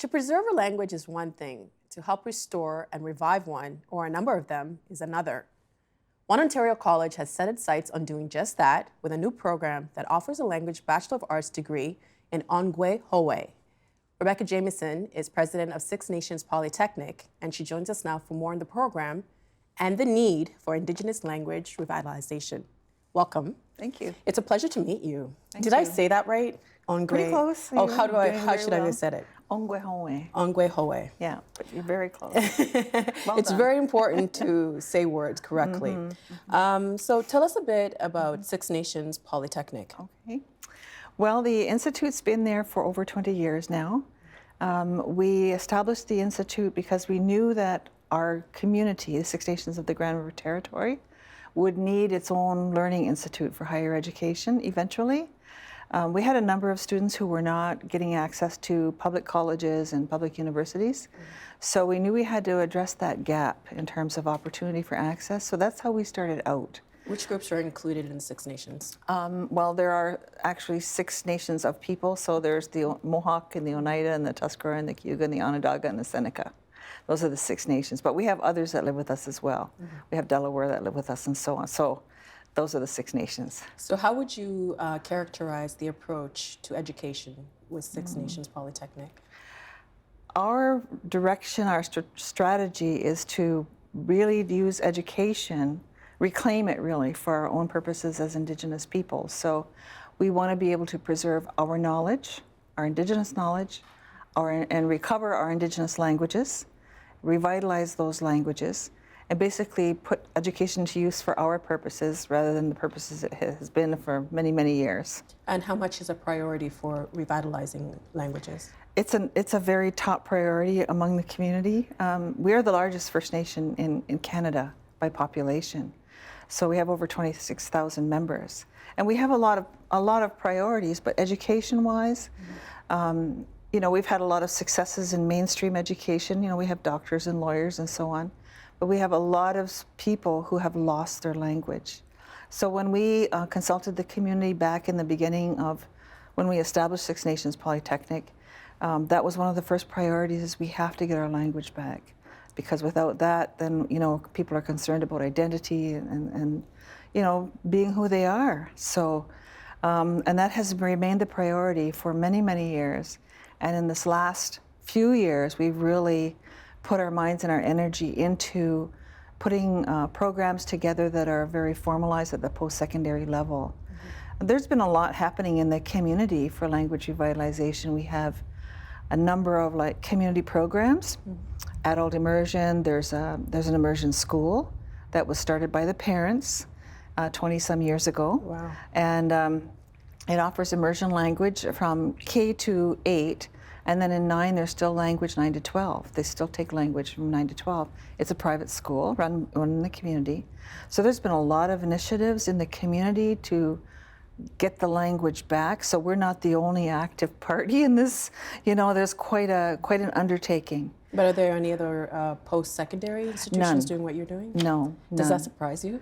To preserve a language is one thing. To help restore and revive one, or a number of them, is another. One Ontario college has set its sights on doing just that with a new program that offers a language Bachelor of Arts degree in Ogwehoweh. Rebecca Jamieson is president of Nations Polytechnic, and she joins us now for more on the program and the need for Indigenous language revitalization. Welcome. Thank you. It's a pleasure to meet you. Thank Did you. I say that right? Pretty close. Oh, how should I have said it? Ogwehoweh. Ogwehoweh. Yeah, but you're very close. Well It's done. very important to say words correctly. So tell us a bit about Six Nations Polytechnic. Okay. Well, the Institute's been there for over 20 years now. We established the Institute because we knew that our community, the Six Nations of the Grand River Territory, would need its own learning institute for higher education eventually. We had a number of students who were not getting access to public colleges and public universities. So we knew we had to address that gap in terms of opportunity for access. So that's how we started out. Which groups are included in the Six Nations? Well, there are actually 6 nations of people. So there's the Mohawk and the Oneida and the Tuscarora and the Cayuga and the Onondaga and the Seneca. Those are the 6 nations. But we have others that live with us as well. We have Delaware that live with us and so on. So those are the 6 nations. So how would you characterize the approach to education with Six Nations Polytechnic? Our direction, our strategy is to really use education, reclaim it really for our own purposes as Indigenous people. So we want to be able to preserve our knowledge, our Indigenous knowledge, and recover our Indigenous languages, revitalize those languages, and basically put education to use for our purposes rather than the purposes it has been for many, many years. And how much is a priority for revitalizing languages? It's a very top priority among the community. We are the largest First Nation in Canada by population. So we have over 26,000 members. And we have a lot of priorities, but education-wise, you know, we've had a lot of successes in mainstream education. You know, we have doctors and lawyers and so on. But we have a lot of people who have lost their language. So when we consulted the community back in the beginning of when we established Six Nations Polytechnic, that was one of the first priorities is we have to get our language back. Because without that, then, you know, people are concerned about identity and you know, being who they are. So, and that has remained the priority for many, many years. And in this last few years, we've really put our minds and our energy into putting programs together that are very formalized at the post-secondary level. There's been a lot happening in the community for language revitalization. We have a number of like community programs, adult immersion. There's an immersion school that was started by the parents 20-some years ago. Wow. And it offers immersion language from K to 8. And then in 9, there's still language 9 to 12. They still take language from 9 to 12. It's a private school run in the community. So there's been a lot of initiatives in the community to get the language back. So we're not the only active party in this. You know, there's quite an undertaking. But are there any other post-secondary institutions doing what you're doing? No. Does none. that surprise you?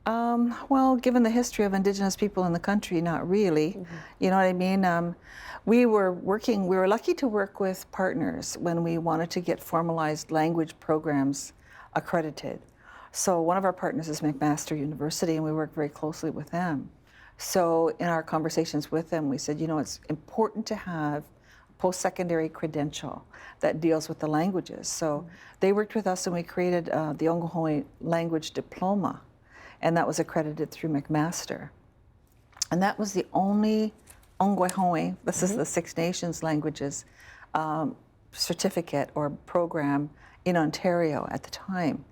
Well, given the history of Indigenous people in the country, not really. You know what I mean? We were lucky to work with partners when we wanted to get formalized language programs accredited. So one of our partners is McMaster University, and we work very closely with them. So in our conversations with them, we said, you know, it's important to have a post-secondary credential that deals with the languages. So they worked with us, and we created the Ogwehoweh Language Diploma, and that was accredited through McMaster. And that was the only Ogwehoweh, this is the Six Nations languages, certificate or program in Ontario at the time.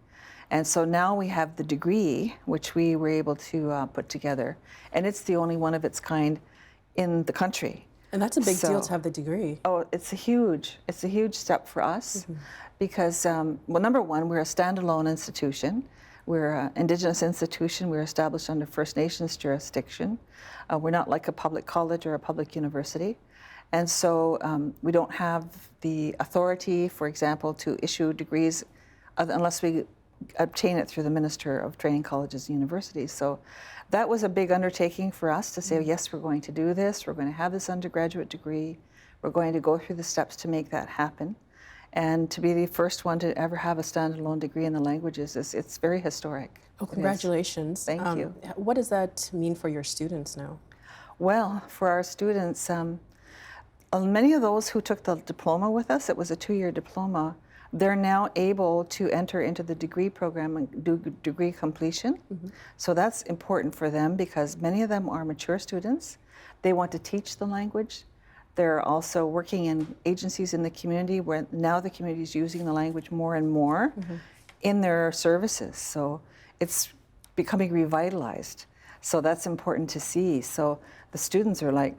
And so now we have the degree, which we were able to put together, and it's the only one of its kind in the country. And that's a big deal to have the degree. Oh, it's a huge step for us because, well, number one, we're a standalone institution. We're an Indigenous institution. We're established under First Nations jurisdiction. We're not like a public college or a public university. And so we don't have the authority, for example, to issue degrees unless we obtain it through the Minister of Training Colleges and Universities. So that was a big undertaking for us to say, yes, we're going to do this. We're going to have this undergraduate degree. We're going to go through the steps to make that happen. And to be the first one to ever have a standalone degree in the languages, it's very historic. Oh, congratulations. Thank you. What does that mean for your students now? Well, for our students, many of those who took the diploma with us, it was a 2-year diploma, they're now able to enter into the degree program and do degree completion. So that's important for them because many of them are mature students. They want to teach the language. They're also working in agencies in the community where now the community is using the language more and more in their services. So it's becoming revitalized. So that's important to see. So the students are like,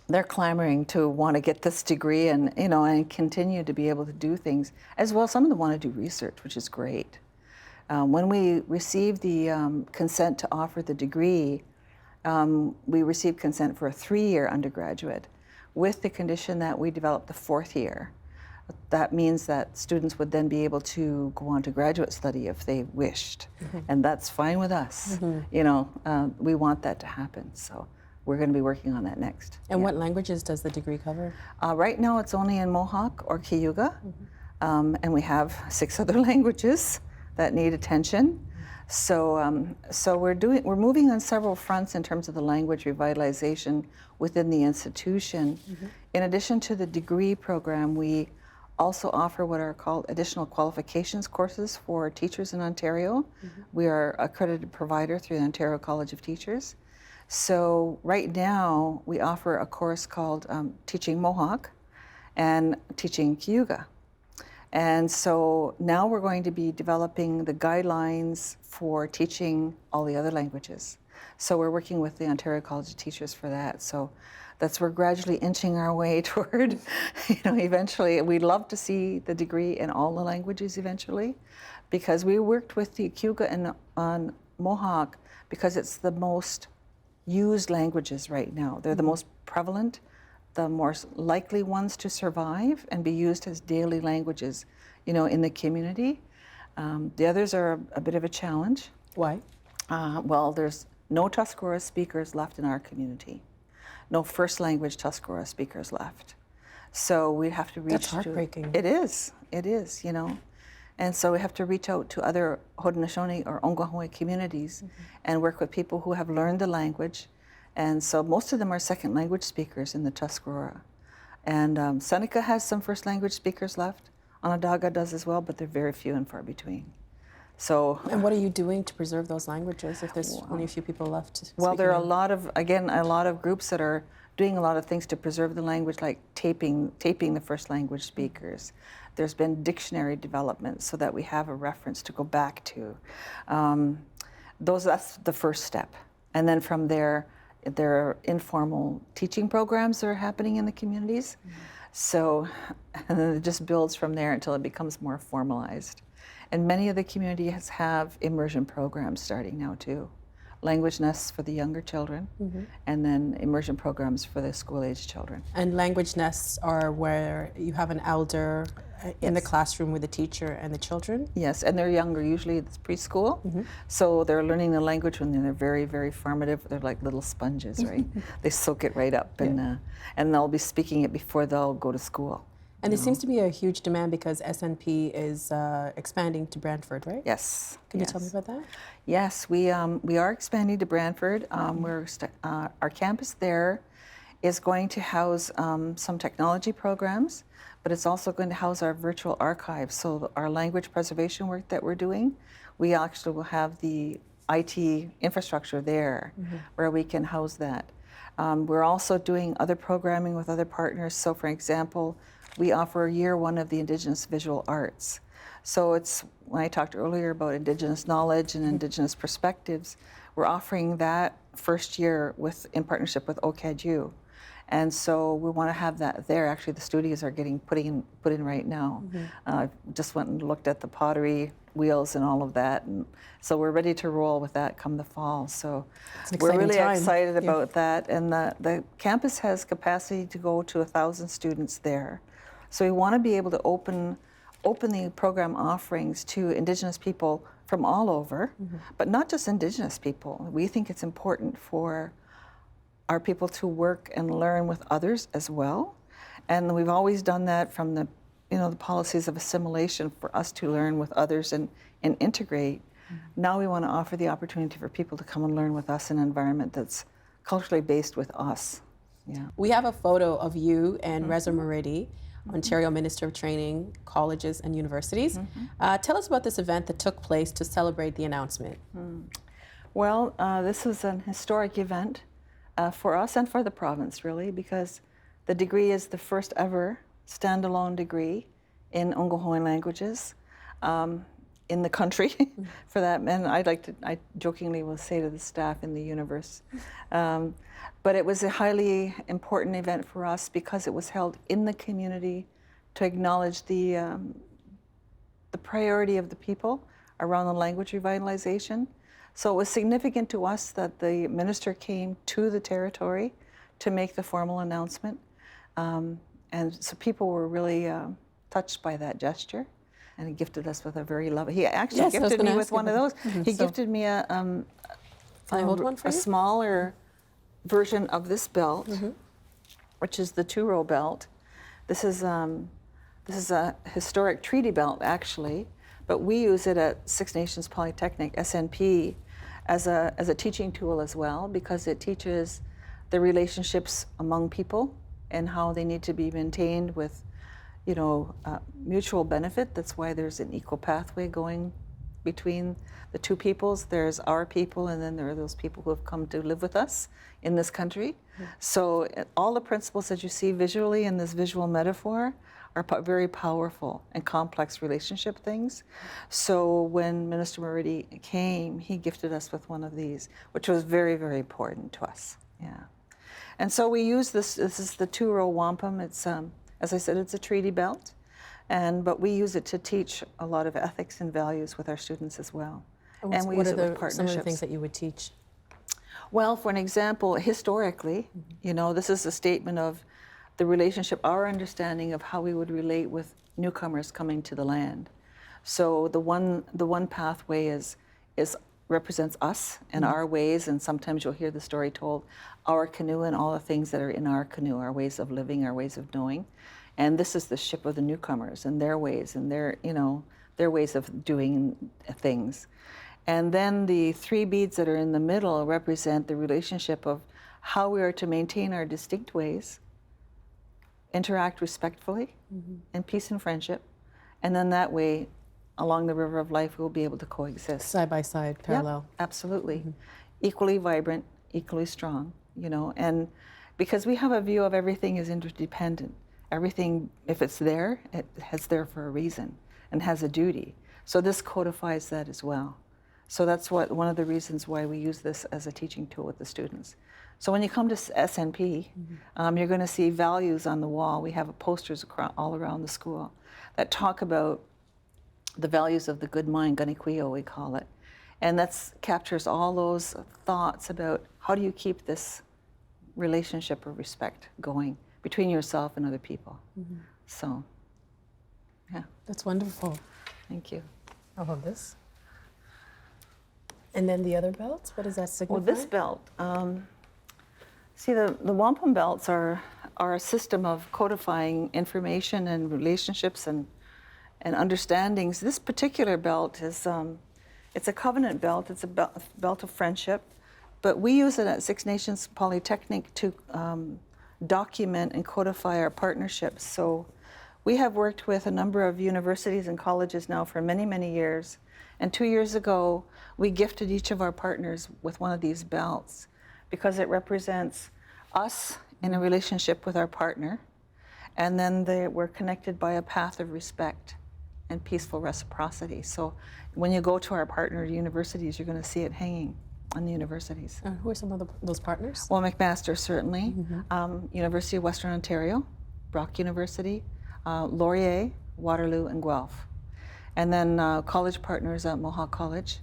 they're clamoring to want to get this degree and, you know, and continue to be able to do things. As well, some of them want to do research, which is great. When we received the consent to offer the degree, we received consent for a 3-year undergraduate with the condition that we develop the 4th year. That means that students would then be able to go on to graduate study if they wished. And that's fine with us. You know, we want that to happen. So we're going to be working on that next. And what languages does the degree cover? Right now it's only in Mohawk or Cayuga. And we have 6 other languages that need attention. So, we're moving on several fronts in terms of the language revitalization within the institution. In addition to the degree program, we also offer what are called additional qualifications courses for teachers in Ontario. We are an accredited provider through the Ontario College of Teachers. So right now we offer a course called Teaching Mohawk and Teaching Cayuga. And so now we're going to be developing the guidelines for teaching all the other languages. So we're working with the Ontario College of Teachers for that. So we're gradually inching our way toward, you know, eventually. We'd love to see the degree in all the languages eventually, because we worked with the Cayuga and on Mohawk because it's the most used languages right now. They're the most prevalent, the more likely ones to survive and be used as daily languages, you know, in the community. The others are a bit of a challenge. Why? Well, there's no Tuscarora speakers left in our community. No first language Tuscarora speakers left. So we have to reach That's heartbreaking. It is, you know. And so we have to reach out to other Haudenosaunee or Ogwehoweh communities and work with people who have learned the language. And so most of them are second language speakers in the Tuscarora. And Seneca has some first language speakers left. Onondaga does as well, but they're very few and far between. So, and what are you doing to preserve those languages if there's only a few people left? Well, there are a lot of groups that are doing a lot of things to preserve the language, like taping the first language speakers. There's been dictionary development so that we have a reference to go back to. That's the first step. And then from there are informal teaching programs that are happening in the communities. So, and then it just builds from there until it becomes more formalized. And many of the communities have immersion programs starting now too. Language nests for the younger children, and then immersion programs for the school-age children. And language nests are where you have an elder in the classroom with the teacher and the children? Yes, and they're younger, usually it's preschool. So they're learning the language when they're very, very formative. They're like little sponges, right? They soak it right up, and they'll be speaking it before they'll go to school. And there seems to be a huge demand because SNP is expanding to Brantford, right? Yes. Can you tell me about that? Yes, we are expanding to Brantford. Our campus there is going to house some technology programs, but it's also going to house our virtual archive. So our language preservation work that we're doing, we actually will have the IT infrastructure there where we can house that. We're also doing other programming with other partners. So for example, we offer year 1 of the Indigenous visual arts. So it's, when I talked earlier about Indigenous knowledge and Indigenous perspectives, we're offering that first year in partnership with OCADU. And so we want to have that there. Actually, the studios are getting put in right now. Just went and looked at the pottery wheels and all of that. And so we're ready to roll with that come the fall. So we're really excited about that. And the campus has capacity to go to 1,000 students there. So we want to be able to open the program offerings to Indigenous people from all over, but not just Indigenous people. We think it's important for our people to work and learn with others as well. And we've always done that from the, the policies of assimilation for us to learn with others and integrate. Now we want to offer the opportunity for people to come and learn with us in an environment that's culturally based with us. Yeah. We have a photo of you and Reza Moridi, Ontario Minister of Training, Colleges and Universities. Tell us about this event that took place to celebrate the announcement. Well, this was an historic event for us and for the province, really, because the degree is the first ever standalone degree in Ogwehoweh languages in the country, for that. And I jokingly will say to the staff in the universe. But it was a highly important event for us because it was held in the community to acknowledge the priority of the people around the language revitalization. So it was significant to us that the minister came to the territory to make the formal announcement. And so people were really touched by that gesture. And he gifted us with a very lovely, he actually gifted me with one of those. He gifted me a smaller version of this belt, which is the 2-row belt. This is a historic treaty belt, actually, but we use it at Six Nations Polytechnic, SNP, as a teaching tool as well, because it teaches the relationships among people and how they need to be maintained with, mutual benefit. That's why there's an equal pathway going between the two peoples. There's our people, and then there are those people who have come to live with us in this country. So all the principles that you see visually in this visual metaphor are very powerful and complex relationship things. So when Minister Moridi came, he gifted us with one of these, which was very, very important to us. Yeah. And so we use this. This is the 2-row wampum. It's, as I said, it's a treaty belt. But we use it to teach a lot of ethics and values with our students as well. And we use it with partnerships. Some of the things that you would teach? Well, for an example, historically, this is a statement of the relationship, our understanding of how we would relate with newcomers coming to the land. So the one pathway represents us and our ways, and sometimes you'll hear the story told, our canoe and all the things that are in our canoe, our ways of living, our ways of knowing. And this is the ship of the newcomers and their ways and their ways of doing things. And then the 3 beads that are in the middle represent the relationship of how we are to maintain our distinct ways, interact respectfully in peace and friendship, and then that way, along the river of life, we'll be able to coexist. Side by side, parallel. Yep, absolutely. Equally vibrant, equally strong, and because we have a view of everything is interdependent. Everything, if it's there, it's there for a reason and has a duty. So this codifies that as well. So that's one of the reasons why we use this as a teaching tool with the students. So when you come to SNP, you're going to see values on the wall. We have posters all around the school that talk about the values of the good mind, Ogwehoweh we call it. And that captures all those thoughts about how do you keep this relationship of respect going between yourself and other people. So, yeah. That's wonderful. Thank you. I love this. And then the other belts, what does that signify? Well, this belt, see the wampum belts are a system of codifying information and relationships and understandings. This particular belt is, it's a covenant belt. It's a belt of friendship, but we use it at Six Nations Polytechnic to document and codify our partnerships. So we have worked with a number of universities and colleges now for many, many years. And 2 years ago, we gifted each of our partners with one of these belts because it represents us in a relationship with our partner. And then we're connected by a path of respect and peaceful reciprocity. So when you go to our partner universities, you're going to see it hanging on the universities. Who are some of those partners? Well, McMaster, certainly. University of Western Ontario, Brock University, Laurier, Waterloo, and Guelph. And then college partners at Mohawk College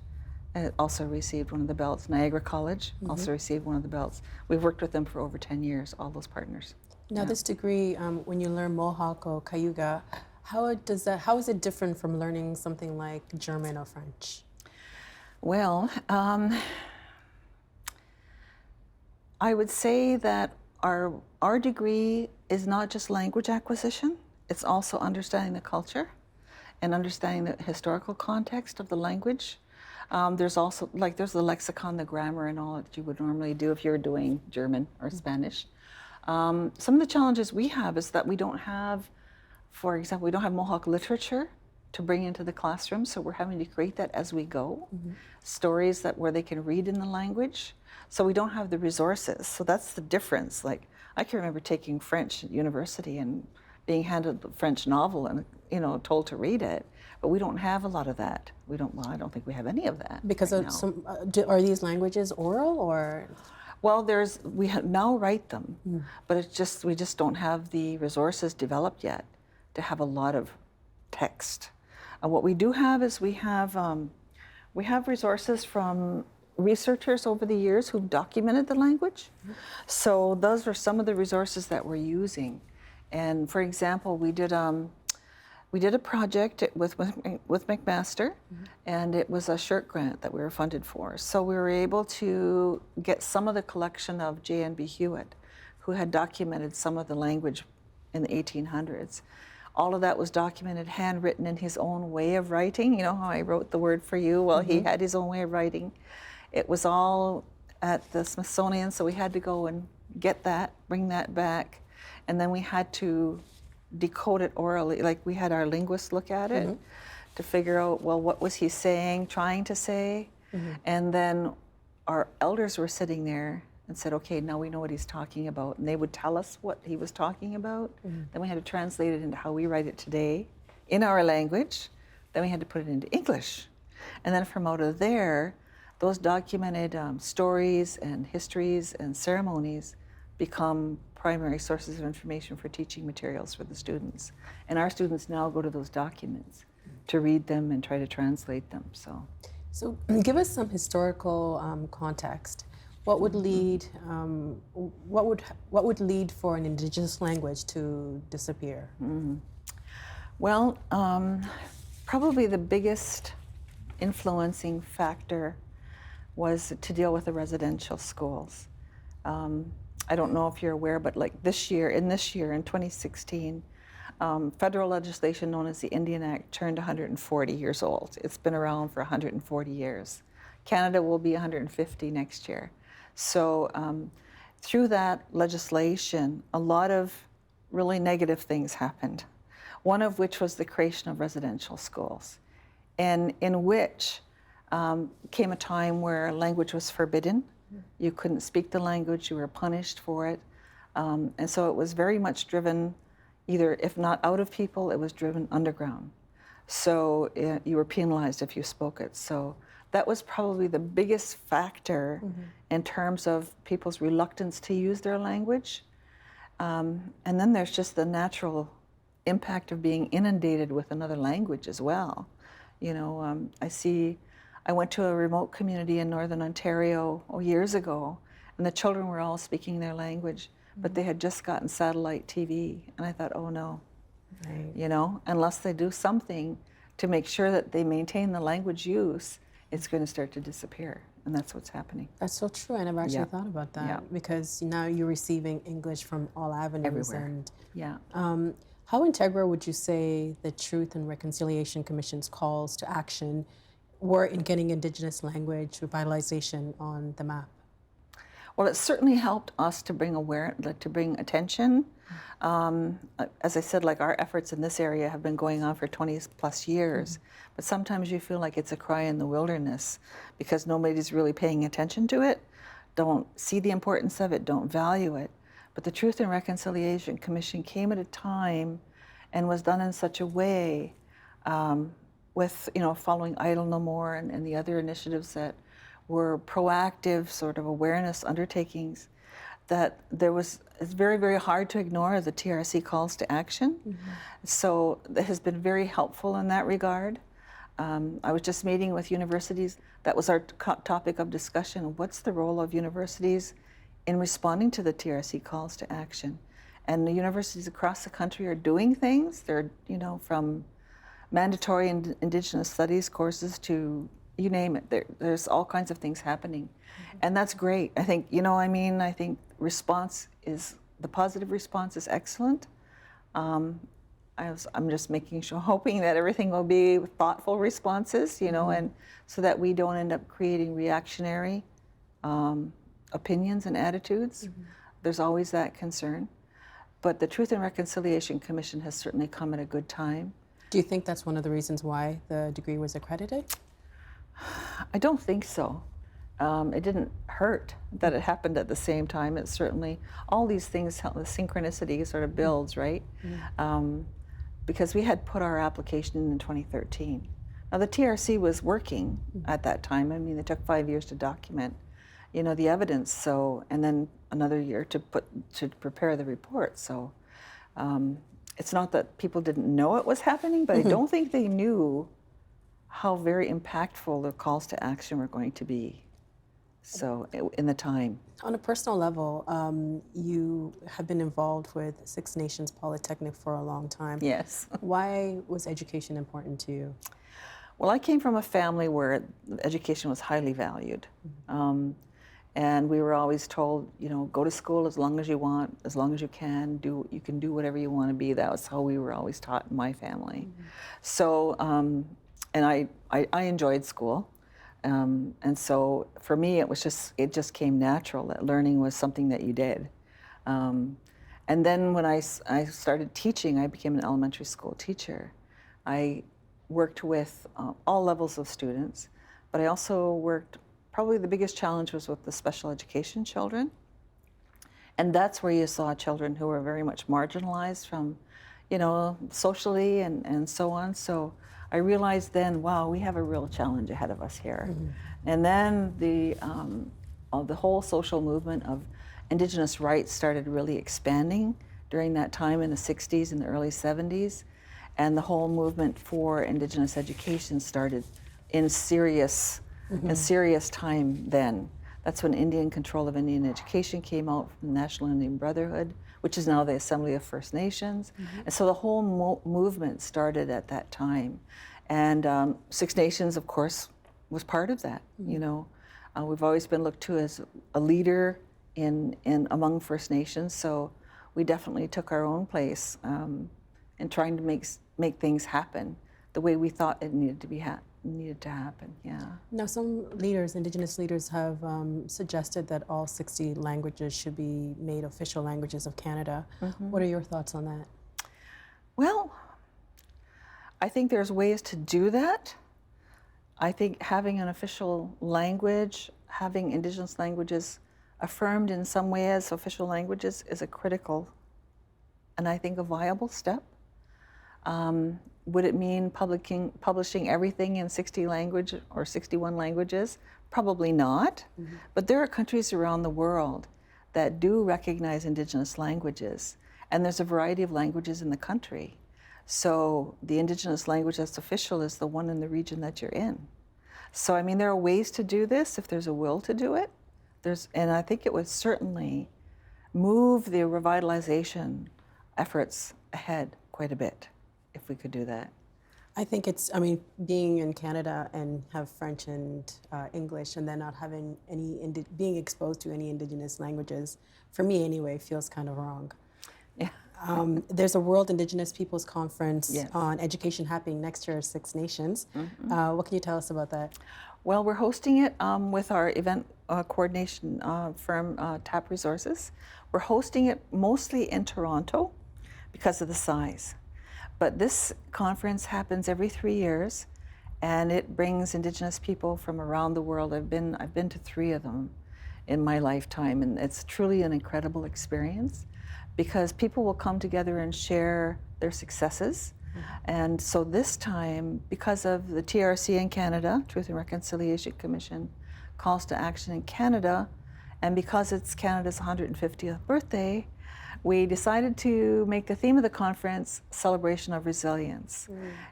also received one of the belts. Niagara College also received one of the belts. We've worked with them for over 10 years, all those partners. Now this degree, when you learn Mohawk or Cayuga, how is it different from learning something like German or French? Well, I would say that our degree is not just language acquisition, it's also understanding the culture and understanding the historical context of the language. There's also, there's the lexicon, the grammar, and all that you would normally do if you're doing German or Spanish. Some of the challenges we have is that we don't have, for example, we don't have Mohawk literature to bring into the classroom, so we're having to create that as we go. Stories where they can read in the language. So we don't have the resources. So that's the difference. Like, I can remember taking French at university and being handed a French novel and, told to read it. But we don't have a lot of that. I don't think we have any of that. Because right of are these languages oral or? Well, now write them, but we just don't have the resources developed yet to have a lot of text. What we do have is we have resources from researchers over the years who've documented the language. So those are some of the resources that we're using. And for example, we did a project with McMaster, and it was a SHIRT grant that we were funded for. So we were able to get some of the collection of J.N.B. Hewitt, who had documented some of the language in the 1800s. All of that was documented, handwritten in his own way of writing. You know how I wrote the word for you? Well, he had his own way of writing. It was all at the Smithsonian, so we had to go and get that, bring that back, and then we had to decode it orally. Like, we had our linguists look at it to figure out, well, what was he trying to say? And then our elders were sitting there and said, okay, now we know what he's talking about. And they would tell us what he was talking about. Then we had to translate it into how we write it today in our language. Then we had to put it into English. And then from out of there, those documented stories and histories and ceremonies become primary sources of information for teaching materials for the students. And our students now go to those documents to read them and try to translate them. So give us some historical context. What would lead for an Indigenous language to disappear? Well, probably the biggest influencing factor was to deal with the residential schools. I don't know if you're aware, but like in 2016, federal legislation known as the Indian Act turned 140 years old. It's been around for 140 years. Canada will be 150 next year. So through that legislation, a lot of really negative things happened. One of which was the creation of residential schools, and in which came a time where language was forbidden. You couldn't speak the language, you were punished for it. And so it was very much driven, either if not out of people, it was driven underground. So you were penalized if you spoke it. So that was probably the biggest factor in terms of people's reluctance to use their language. And then there's just the natural impact of being inundated with another language as well. You know, I went to a remote community in Northern Ontario years ago, and the children were all speaking their language, but they had just gotten satellite TV, and I thought, oh no, you know, unless they do something to make sure that they maintain the language use, it's going to start to disappear, and that's what's happening. That's so true. I never actually thought about that, because now you're receiving English from all avenues. Everywhere. And how integral would you say the Truth and Reconciliation Commission's calls to action were in getting Indigenous language revitalization on the map? Well, it certainly helped us to bring attention. As I said, like, our efforts in this area have been going on for 20 plus years, but sometimes you feel like it's a cry in the wilderness because nobody's really paying attention to it, don't see the importance of it, don't value it. But the Truth and Reconciliation Commission came at a time and was done in such a way with, you know, following Idle No More and the other initiatives that were proactive sort of awareness undertakings, that it's very, very hard to ignore the TRC calls to action. So that has been very helpful in that regard. I was just meeting with universities. That was our topic of discussion. What's the role of universities in responding to the TRC calls to action? And the universities across the country are doing things. They're, you know, from mandatory Indigenous studies courses to, you name it. There's all kinds of things happening. And that's great. I think, you know, I mean, I think the positive response is excellent. I'm just making sure, hoping that everything will be thoughtful responses, you know, and so that we don't end up creating reactionary opinions and attitudes. There's always that concern. But the Truth and Reconciliation Commission has certainly come at a good time. Do you think that's one of the reasons why the degree was accredited? I don't think so. It didn't hurt that it happened at the same time. It certainly, all these things, the synchronicity sort of builds, right? Because we had put our application in 2013. Now the TRC was working at that time. I mean, it took 5 years to document, you know, the evidence. So, and then another year to prepare the report. So, it's not that people didn't know it was happening, but I don't think they knew how very impactful the calls to action were going to be. So, in the time. On a personal level, you have been involved with Six Nations Polytechnic for a long time. Yes. Why was education important to you? Well, I came from a family where education was highly valued. And we were always told, you know, go to school as long as you want, as long as you can. You can do whatever you want to be. That was how we were always taught in my family. So, and I enjoyed school. And so for me, it just came natural that learning was something that you did. And then when I started teaching, I became an elementary school teacher. I worked with all levels of students, but I also worked, probably the biggest challenge was with the special education children. And that's where you saw children who were very much marginalized from, you know, socially and so on. So I realized then, wow, we have a real challenge ahead of us here. And then the whole social movement of Indigenous rights started really expanding during that time in the 60s and the early 70s. And the whole movement for Indigenous education started in serious time then. That's when Indian Control of Indian Education came out from the National Indian Brotherhood, which is now the Assembly of First Nations. And so the whole movement started at that time. And Six Nations, of course, was part of that. You know, we've always been looked to as a leader in among First Nations, so we definitely took our own place in trying to make things happen the way we thought it needed to happen. Yeah. Now, some leaders, Indigenous leaders, have suggested that all 60 languages should be made official languages of Canada. What are your thoughts on that? Well, I think there's ways to do that. I think having an official language, having Indigenous languages affirmed in some way as official languages is a critical and I think a viable step. Would it mean publishing everything in 60 languages or 61 languages? Probably not. But there are countries around the world that do recognize Indigenous languages, and there's a variety of languages in the country. So the Indigenous language that's official is the one in the region that you're in. So I mean, there are ways to do this if there's a will to do it. And I think it would certainly move the revitalization efforts ahead quite a bit if we could do that. I think it's, I mean, being in Canada and have French and English and then not having being exposed to any Indigenous languages, for me anyway, feels kind of wrong. Yeah. There's a World Indigenous Peoples Conference on education happening next year at Six Nations. What can you tell us about that? Well, we're hosting it with our event coordination firm, TAP Resources. We're hosting it mostly in Toronto because of the size. But this conference happens every 3 years, and it brings Indigenous people from around the world. I've been to 3 of them in my lifetime, and it's truly an incredible experience because people will come together and share their successes. And so this time, because of the TRC in Canada, Truth and Reconciliation Commission, calls to action in Canada, and because it's Canada's 150th birthday, we decided to make the theme of the conference Celebration of Resilience.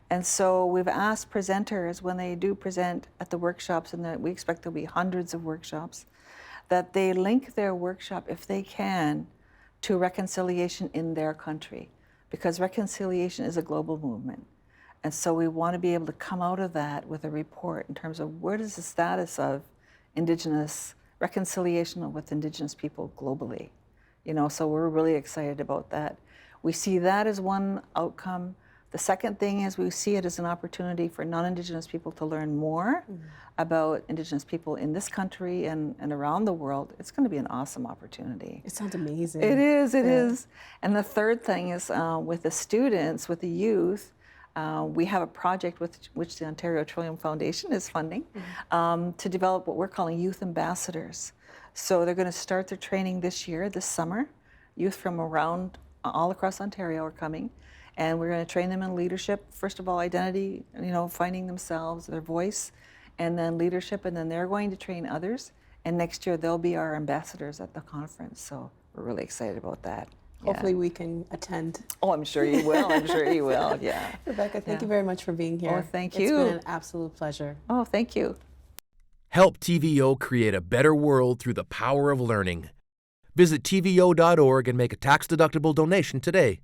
And so we've asked presenters, when they do present at the workshops, and we expect there'll be hundreds of workshops, that they link their workshop, if they can, to reconciliation in their country, because reconciliation is a global movement. And so we want to be able to come out of that with a report in terms of what is the status of Indigenous reconciliation with Indigenous people globally. So we're really excited about that. We see that as one outcome. The second thing is we see it as an opportunity for non-Indigenous people to learn more about Indigenous people in this country and around the world. It's going to be an awesome opportunity. It sounds amazing. It is, it is. And the third thing is with the students, with the youth, we have a project with which the Ontario Petroleum Foundation is funding to develop what we're calling youth ambassadors. So they're going to start their training this summer. Youth from around all across Ontario are coming, and we're going to train them in leadership. First of all, identity, finding themselves, their voice, and then leadership, and then they're going to train others. And next year they'll be our ambassadors at the conference. So we're really excited about that. Hopefully we can attend. Oh, I'm sure you will. I'm sure you will. Yeah. Rebecca, thank you very much for being here. Oh, thank you. It's been an absolute pleasure. Oh, thank you. Help TVO create a better world through the power of learning. Visit TVO.org and make a tax-deductible donation today.